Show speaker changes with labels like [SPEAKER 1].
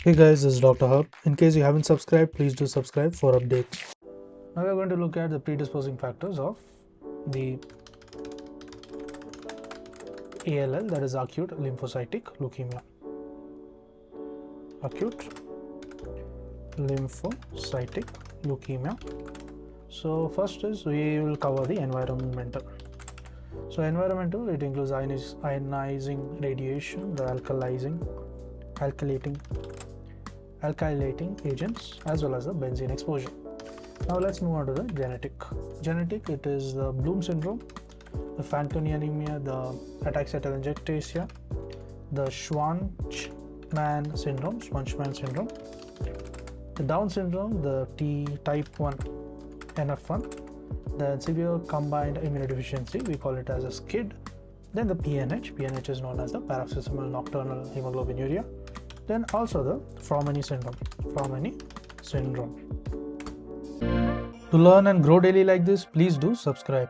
[SPEAKER 1] Hey guys, this is Dr. Hub. In case you haven't subscribed, please do subscribe for updates. Now we are going to look at the predisposing factors of the ALL, that is acute lymphocytic leukemia. Acute lymphocytic leukemia. So first is we will cover the environmental. So environmental, it includes ionizing radiation, the alkylating agents, as well as the benzene exposure. Now let's move on to the genetic. Genetic, it is the Bloom syndrome, the Fanconi anemia, the ataxia-telangiectasia, the Schwann-Schwann syndrome, the Down syndrome, the type 1 NF1, the severe combined immunodeficiency, we call it as a SCID, then the PNH is known as the paroxysmal nocturnal hemoglobinuria, then also the Fmge syndrome. To learn and grow daily like this, please do subscribe.